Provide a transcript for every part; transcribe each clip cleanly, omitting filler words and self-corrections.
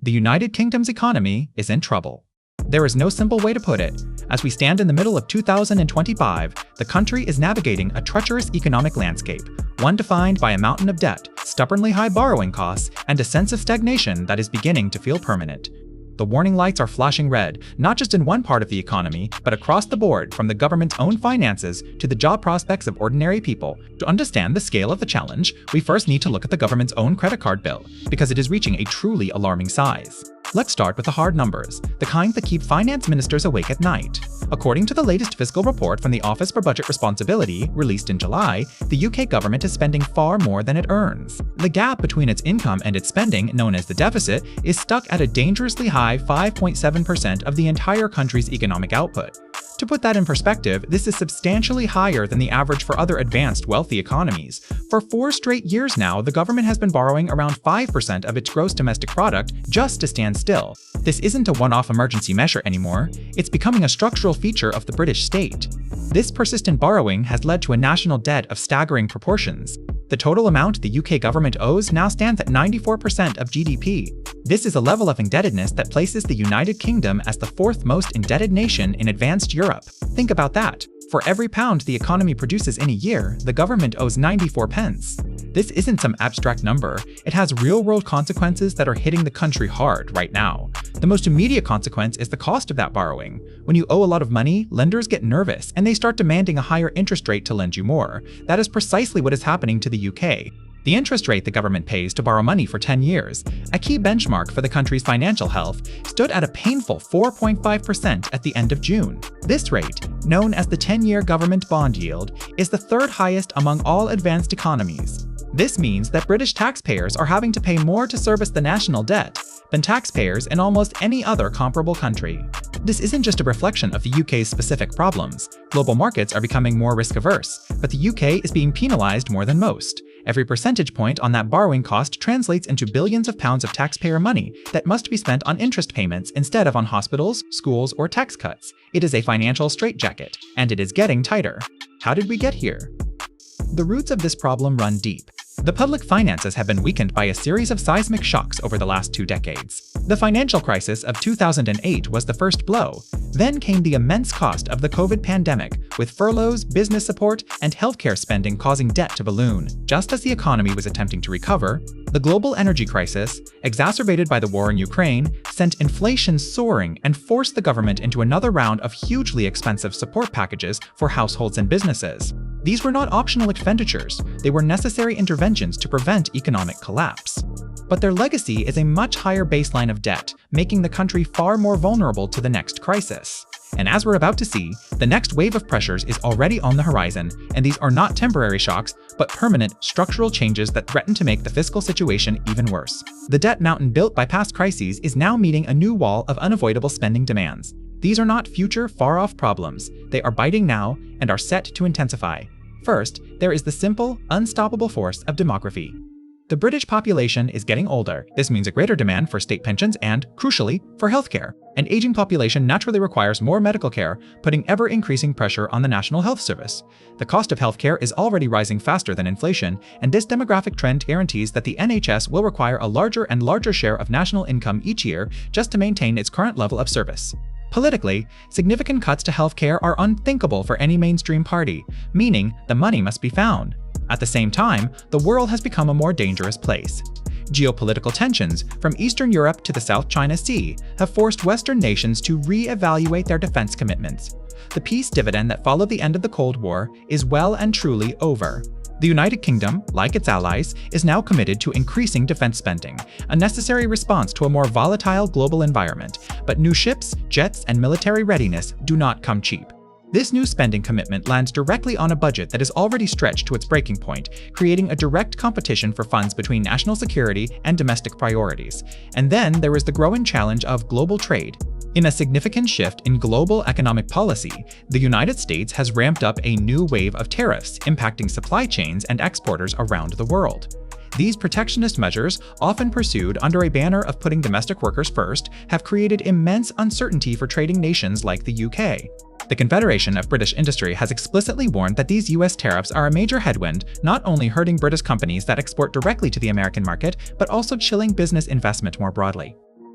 The United Kingdom's economy is in trouble. There is no simple way to put it. As we stand in the middle of 2025, the country is navigating a treacherous economic landscape, one defined by a mountain of debt, stubbornly high borrowing costs, and a sense of stagnation that is beginning to feel permanent. The warning lights are flashing red, not just in one part of the economy, but across the board, from the government's own finances to the job prospects of ordinary people. To understand the scale of the challenge, we first need to look at the government's own credit card bill, because it is reaching a truly alarming size. Let's start with the hard numbers, the kind that keep finance ministers awake at night. According to the latest fiscal report from the Office for Budget Responsibility, released in July, the UK government is spending far more than it earns. The gap between its income and its spending, known as the deficit, is stuck at a dangerously high 5.7% of the entire country's economic output. To put that in perspective, this is substantially higher than the average for other advanced, wealthy economies. For 4 straight years now, the government has been borrowing around 5% of its gross domestic product just to stand still. This isn't a one-off emergency measure anymore. It's becoming a structural feature of the British state. This persistent borrowing has led to a national debt of staggering proportions. The total amount the UK government owes now stands at 94% of GDP. This is a level of indebtedness that places the United Kingdom as the 4th most indebted nation in advanced Europe. Think about that. For every pound the economy produces in a year, the government owes 94 pence. This isn't some abstract number. It has real-world consequences that are hitting the country hard right now. The most immediate consequence is the cost of that borrowing. When you owe a lot of money, lenders get nervous and they start demanding a higher interest rate to lend you more. That is precisely what is happening to the UK. The interest rate the government pays to borrow money for 10 years, a key benchmark for the country's financial health, stood at a painful 4.5% at the end of June. This rate, known as the 10-year government bond yield, is the 3rd highest among all advanced economies. This means that British taxpayers are having to pay more to service the national debt than taxpayers in almost any other comparable country. This isn't just a reflection of the UK's specific problems. Global markets are becoming more risk-averse, but the UK is being penalised more than most. Every percentage point on that borrowing cost translates into billions of pounds of taxpayer money that must be spent on interest payments instead of on hospitals, schools, or tax cuts. It is a financial straitjacket, and it is getting tighter. How did we get here? The roots of this problem run deep. The public finances have been weakened by a series of seismic shocks over the last 2 decades. The financial crisis of 2008 was the first blow. Then came the immense cost of the COVID pandemic, with furloughs, business support, and healthcare spending causing debt to balloon. Just as the economy was attempting to recover, the global energy crisis, exacerbated by the war in Ukraine, sent inflation soaring and forced the government into another round of hugely expensive support packages for households and businesses. These were not optional expenditures, they were necessary interventions to prevent economic collapse. But their legacy is a much higher baseline of debt, making the country far more vulnerable to the next crisis. And as we're about to see, the next wave of pressures is already on the horizon, and these are not temporary shocks, but permanent, structural changes that threaten to make the fiscal situation even worse. The debt mountain built by past crises is now meeting a new wall of unavoidable spending demands. These are not future, far-off problems. They are biting now and are set to intensify. First, there is the simple, unstoppable force of demography. The British population is getting older. This means a greater demand for state pensions and, crucially, for healthcare. An aging population naturally requires more medical care, putting ever-increasing pressure on the National Health Service. The cost of healthcare is already rising faster than inflation, and this demographic trend guarantees that the NHS will require a larger and larger share of national income each year just to maintain its current level of service. Politically, significant cuts to healthcare are unthinkable for any mainstream party, meaning the money must be found. At the same time, the world has become a more dangerous place. Geopolitical tensions, from Eastern Europe to the South China Sea, have forced Western nations to re-evaluate their defense commitments. The peace dividend that followed the end of the Cold War is well and truly over. The United Kingdom, like its allies, is now committed to increasing defense spending, a necessary response to a more volatile global environment. But new ships, jets, and military readiness do not come cheap. This new spending commitment lands directly on a budget that is already stretched to its breaking point, creating a direct competition for funds between national security and domestic priorities. And then there is the growing challenge of global trade. In a significant shift in global economic policy, the United States has ramped up a new wave of tariffs impacting supply chains and exporters around the world. These protectionist measures, often pursued under a banner of putting domestic workers first, have created immense uncertainty for trading nations like the UK. The Confederation of British Industry has explicitly warned that these US tariffs are a major headwind, not only hurting British companies that export directly to the American market, but also chilling business investment more broadly.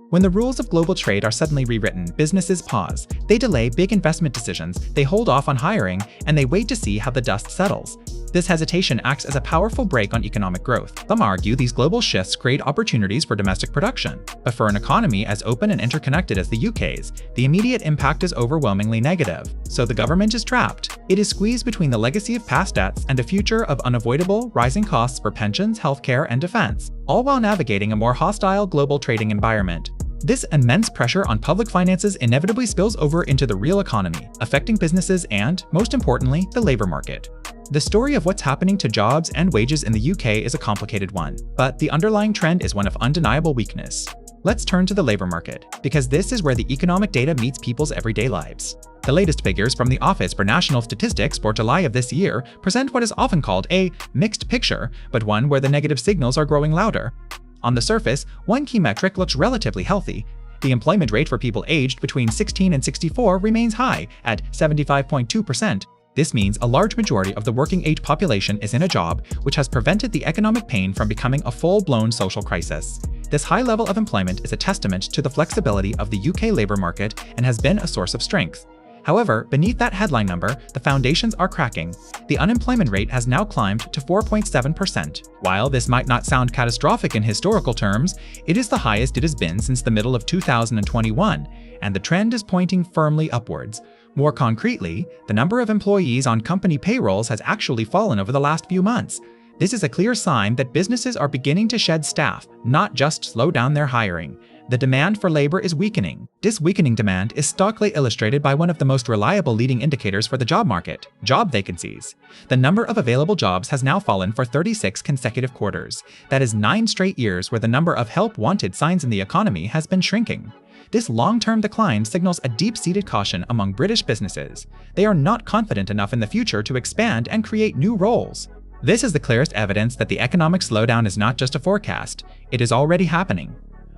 When the rules of global trade are suddenly rewritten, businesses pause. They delay big investment decisions, they hold off on hiring, and they wait to see how the dust settles. This hesitation acts as a powerful brake on economic growth. Some argue these global shifts create opportunities for domestic production. But for an economy as open and interconnected as the UK's, the immediate impact is overwhelmingly negative. So the government is trapped. It is squeezed between the legacy of past debts and a future of unavoidable, rising costs for pensions, healthcare, and defense, all while navigating a more hostile global trading environment. This immense pressure on public finances inevitably spills over into the real economy, affecting businesses and, most importantly, the labor market. The story of what's happening to jobs and wages in the UK is a complicated one, but the underlying trend is one of undeniable weakness. Let's turn to the labor market, because this is where the economic data meets people's everyday lives. The latest figures from the Office for National Statistics for July of this year present what is often called a mixed picture, but one where the negative signals are growing louder. On the surface, one key metric looks relatively healthy. The employment rate for people aged between 16 and 64 remains high at 75.2%. This means a large majority of the working-age population is in a job, which has prevented the economic pain from becoming a full-blown social crisis. This high level of employment is a testament to the flexibility of the UK labor market and has been a source of strength. However, beneath that headline number, the foundations are cracking. The unemployment rate has now climbed to 4.7%. While this might not sound catastrophic in historical terms, it is the highest it has been since the middle of 2021, and the trend is pointing firmly upwards. More concretely, the number of employees on company payrolls has actually fallen over the last few months. This is a clear sign that businesses are beginning to shed staff, not just slow down their hiring. The demand for labor is weakening. This weakening demand is starkly illustrated by one of the most reliable leading indicators for the job market: job vacancies. The number of available jobs has now fallen for 36 consecutive quarters. That is 9 straight years where the number of help-wanted signs in the economy has been shrinking. This long-term decline signals a deep-seated caution among British businesses. They are not confident enough in the future to expand and create new roles. This is the clearest evidence that the economic slowdown is not just a forecast, it is already happening.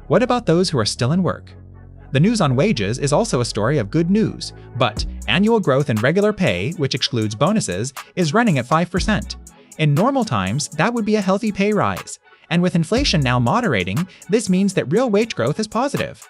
What about those who are still in work? The news on wages is also a story of good news, but annual growth in regular pay, which excludes bonuses, is running at 5%. In normal times, that would be a healthy pay rise. And with inflation now moderating, this means that real wage growth is positive.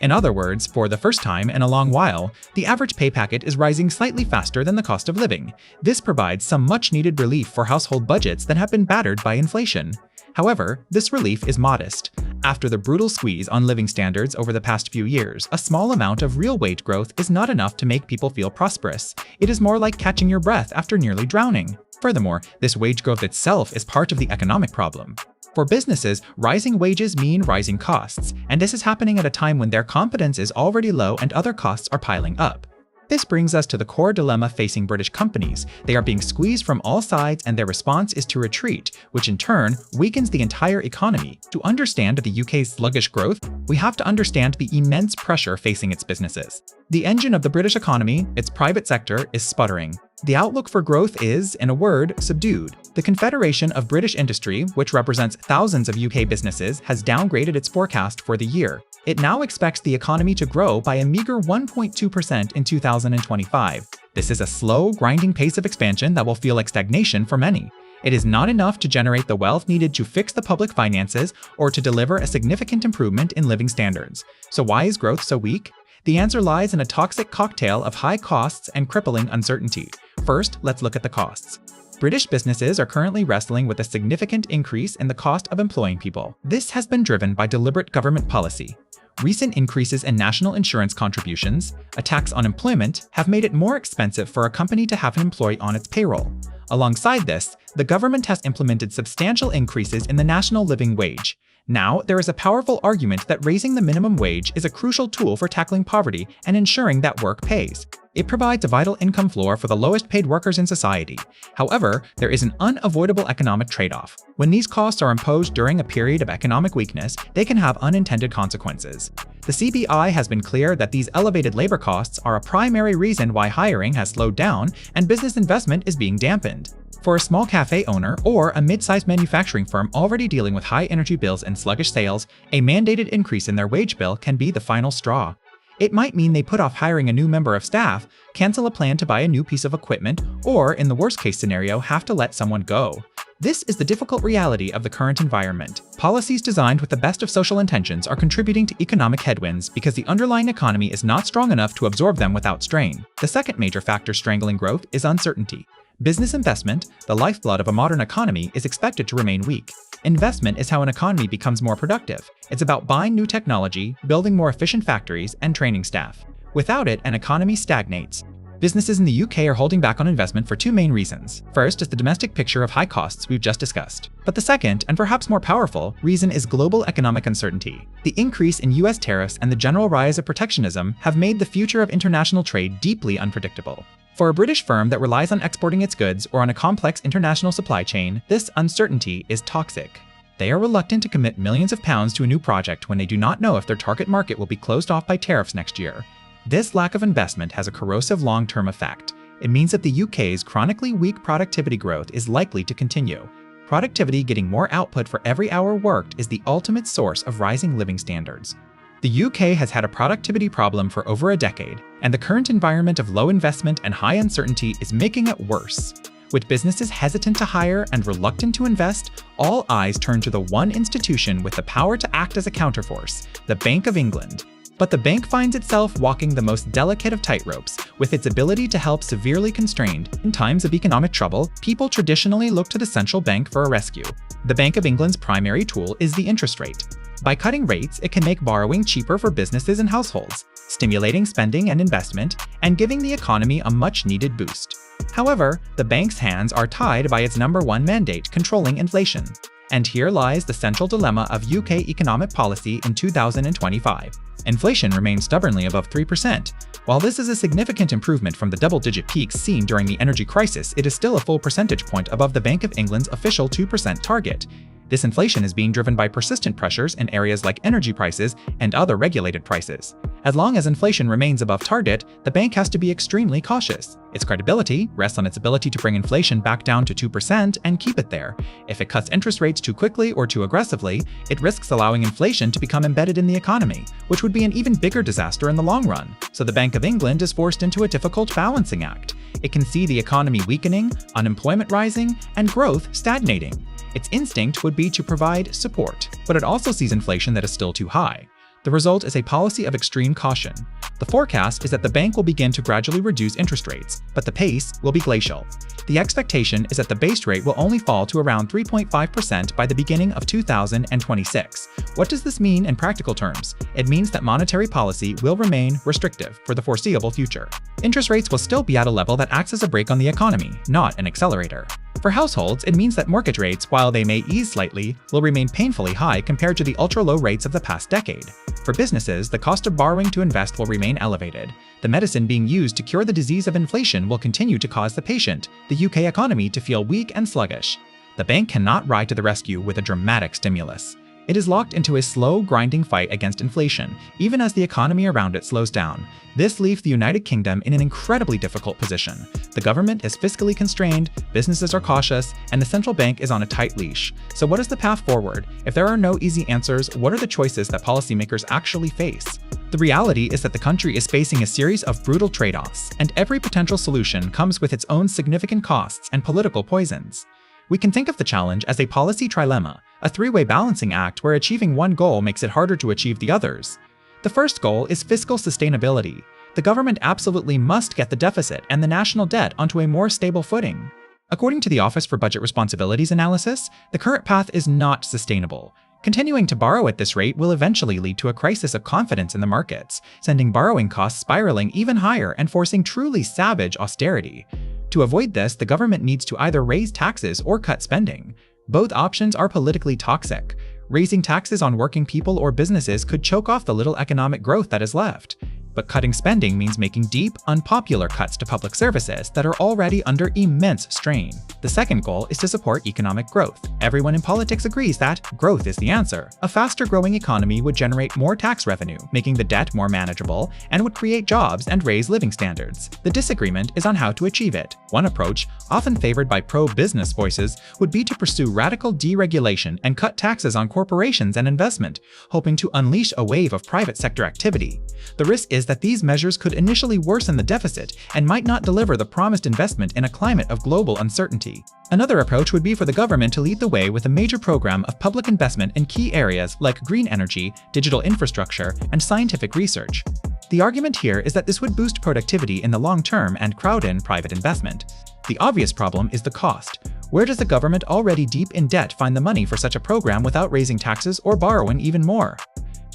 In other words, for the first time in a long while, the average pay packet is rising slightly faster than the cost of living. This provides some much-needed relief for household budgets that have been battered by inflation. However, this relief is modest. After the brutal squeeze on living standards over the past few years, a small amount of real wage growth is not enough to make people feel prosperous. It is more like catching your breath after nearly drowning. Furthermore, this wage growth itself is part of the economic problem. For businesses, rising wages mean rising costs, and this is happening at a time when their confidence is already low and other costs are piling up. This brings us to the core dilemma facing British companies. They are being squeezed from all sides and their response is to retreat, which in turn weakens the entire economy. To understand the UK's sluggish growth, we have to understand the immense pressure facing its businesses. The engine of the British economy, its private sector, is sputtering. The outlook for growth is, in a word, subdued. The Confederation of British Industry, which represents thousands of UK businesses, has downgraded its forecast for the year. It now expects the economy to grow by a meager 1.2% in 2025. This is a slow, grinding pace of expansion that will feel like stagnation for many. It is not enough to generate the wealth needed to fix the public finances or to deliver a significant improvement in living standards. So why is growth so weak? The answer lies in a toxic cocktail of high costs and crippling uncertainty. First, let's look at the costs. British businesses are currently wrestling with a significant increase in the cost of employing people. This has been driven by deliberate government policy. Recent increases in national insurance contributions, a tax on employment, have made it more expensive for a company to have an employee on its payroll. Alongside this, the government has implemented substantial increases in the national living wage. Now, there is a powerful argument that raising the minimum wage is a crucial tool for tackling poverty and ensuring that work pays. It provides a vital income floor for the lowest paid workers in society. However, there is an unavoidable economic trade-off. When these costs are imposed during a period of economic weakness, they can have unintended consequences. The CBI has been clear that these elevated labor costs are a primary reason why hiring has slowed down and business investment is being dampened. For a small cafe owner or a mid-sized manufacturing firm already dealing with high energy bills and sluggish sales, a mandated increase in their wage bill can be the final straw. It might mean they put off hiring a new member of staff, cancel a plan to buy a new piece of equipment, or, in the worst-case scenario, have to let someone go. This is the difficult reality of the current environment. Policies designed with the best of social intentions are contributing to economic headwinds because the underlying economy is not strong enough to absorb them without strain. The second major factor strangling growth is uncertainty. Business investment, the lifeblood of a modern economy, is expected to remain weak. Investment is how an economy becomes more productive. It's about buying new technology, building more efficient factories, and training staff. Without it, an economy stagnates. Businesses in the UK are holding back on investment for two main reasons. First is the domestic picture of high costs we've just discussed. But the second, and perhaps more powerful, reason is global economic uncertainty. The increase in US tariffs and the general rise of protectionism have made the future of international trade deeply unpredictable. For a British firm that relies on exporting its goods or on a complex international supply chain, this uncertainty is toxic. They are reluctant to commit millions of pounds to a new project when they do not know if their target market will be closed off by tariffs next year. This lack of investment has a corrosive long-term effect. It means that the UK's chronically weak productivity growth is likely to continue. Productivity, getting more output for every hour worked, is the ultimate source of rising living standards. The UK has had a productivity problem for over a decade, and the current environment of low investment and high uncertainty is making it worse. With businesses hesitant to hire and reluctant to invest, all eyes turn to the one institution with the power to act as a counterforce, the Bank of England. But the bank finds itself walking the most delicate of tightropes, with its ability to help severely constrained. In times of economic trouble, people traditionally look to the central bank for a rescue. The Bank of England's primary tool is the interest rate. By cutting rates, it can make borrowing cheaper for businesses and households, stimulating spending and investment, and giving the economy a much-needed boost. However, the bank's hands are tied by its number one mandate, controlling inflation. And here lies the central dilemma of UK economic policy in 2025. Inflation remains stubbornly above 3%. While this is a significant improvement from the double-digit peaks seen during the energy crisis, it is still a full percentage point above the Bank of England's official 2% target. This inflation is being driven by persistent pressures in areas like energy prices and other regulated prices. As long as inflation remains above target, the bank has to be extremely cautious. Its credibility rests on its ability to bring inflation back down to 2% and keep it there. If it cuts interest rates too quickly or too aggressively, it risks allowing inflation to become embedded in the economy, which would be an even bigger disaster in the long run. So the Bank of England is forced into a difficult balancing act. It can see the economy weakening, unemployment rising, and growth stagnating. Its instinct would be to provide support, but it also sees inflation that is still too high. The result is a policy of extreme caution. The forecast is that the bank will begin to gradually reduce interest rates, but the pace will be glacial. The expectation is that the base rate will only fall to around 3.5% by the beginning of 2026. What does this mean in practical terms? It means that monetary policy will remain restrictive for the foreseeable future. Interest rates will still be at a level that acts as a brake on the economy, not an accelerator. For households, it means that mortgage rates, while they may ease slightly, will remain painfully high compared to the ultra-low rates of the past decade. For businesses, the cost of borrowing to invest will remain elevated. The medicine being used to cure the disease of inflation will continue to cause the patient, the UK economy, to feel weak and sluggish. The bank cannot ride to the rescue with a dramatic stimulus. It is locked into a slow, grinding fight against inflation, even as the economy around it slows down. This leaves the United Kingdom in an incredibly difficult position. The government is fiscally constrained, businesses are cautious, and the central bank is on a tight leash. So what is the path forward? If there are no easy answers, what are the choices that policymakers actually face? The reality is that the country is facing a series of brutal trade-offs, and every potential solution comes with its own significant costs and political poisons. We can think of the challenge as a policy trilemma, a three-way balancing act where achieving one goal makes it harder to achieve the others. The first goal is fiscal sustainability. The government absolutely must get the deficit and the national debt onto a more stable footing. According to the Office for Budget Responsibilities analysis, the current path is not sustainable. Continuing to borrow at this rate will eventually lead to a crisis of confidence in the markets, sending borrowing costs spiraling even higher and forcing truly savage austerity. To avoid this, the government needs to either raise taxes or cut spending. Both options are politically toxic. Raising taxes on working people or businesses could choke off the little economic growth that is left. But cutting spending means making deep, unpopular cuts to public services that are already under immense strain. The second goal is to support economic growth. Everyone in politics agrees that growth is the answer. A faster growing economy would generate more tax revenue, making the debt more manageable, and would create jobs and raise living standards. The disagreement is on how to achieve it. One approach, often favored by pro-business voices, would be to pursue radical deregulation and cut taxes on corporations and investment, hoping to unleash a wave of private sector activity. The risk is that these measures could initially worsen the deficit and might not deliver the promised investment in a climate of global uncertainty. Another approach would be for the government to lead the way with a major program of public investment in key areas like green energy, digital infrastructure, and scientific research. The argument here is that this would boost productivity in the long term and crowd in private investment. The obvious problem is the cost. Where does the government already deep in debt find the money for such a program without raising taxes or borrowing even more?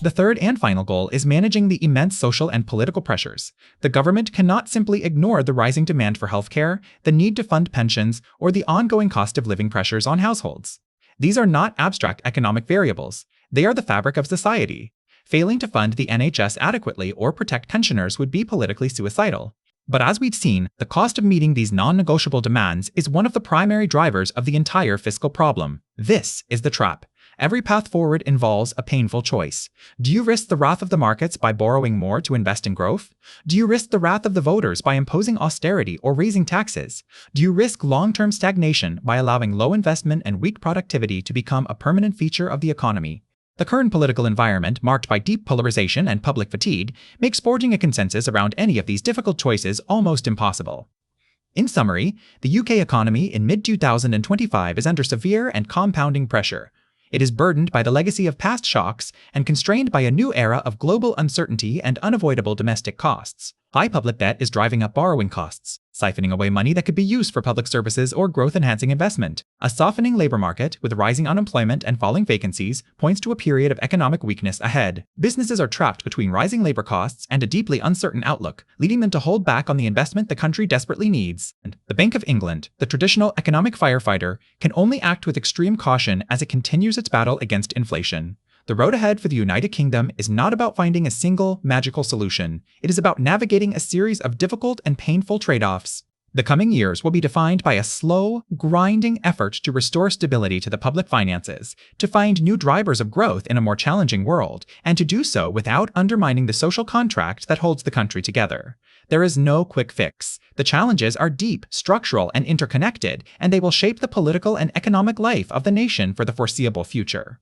The third and final goal is managing the immense social and political pressures. The government cannot simply ignore the rising demand for healthcare, the need to fund pensions, or the ongoing cost of living pressures on households. These are not abstract economic variables. They are the fabric of society. Failing to fund the NHS adequately or protect pensioners would be politically suicidal. But as we've seen, the cost of meeting these non-negotiable demands is one of the primary drivers of the entire fiscal problem. This is the trap. Every path forward involves a painful choice. Do you risk the wrath of the markets by borrowing more to invest in growth? Do you risk the wrath of the voters by imposing austerity or raising taxes? Do you risk long-term stagnation by allowing low investment and weak productivity to become a permanent feature of the economy? The current political environment, marked by deep polarization and public fatigue, makes forging a consensus around any of these difficult choices almost impossible. In summary, the UK economy in mid-2025 is under severe and compounding pressure. It is burdened by the legacy of past shocks and constrained by a new era of global uncertainty and unavoidable domestic costs. High public debt is driving up borrowing costs, siphoning away money that could be used for public services or growth-enhancing investment. A softening labor market, with rising unemployment and falling vacancies, points to a period of economic weakness ahead. Businesses are trapped between rising labor costs and a deeply uncertain outlook, leading them to hold back on the investment the country desperately needs. And the Bank of England, the traditional economic firefighter, can only act with extreme caution as it continues its battle against inflation. The road ahead for the United Kingdom is not about finding a single, magical solution. It is about navigating a series of difficult and painful trade-offs. The coming years will be defined by a slow, grinding effort to restore stability to the public finances, to find new drivers of growth in a more challenging world, and to do so without undermining the social contract that holds the country together. There is no quick fix. The challenges are deep, structural, and interconnected, and they will shape the political and economic life of the nation for the foreseeable future.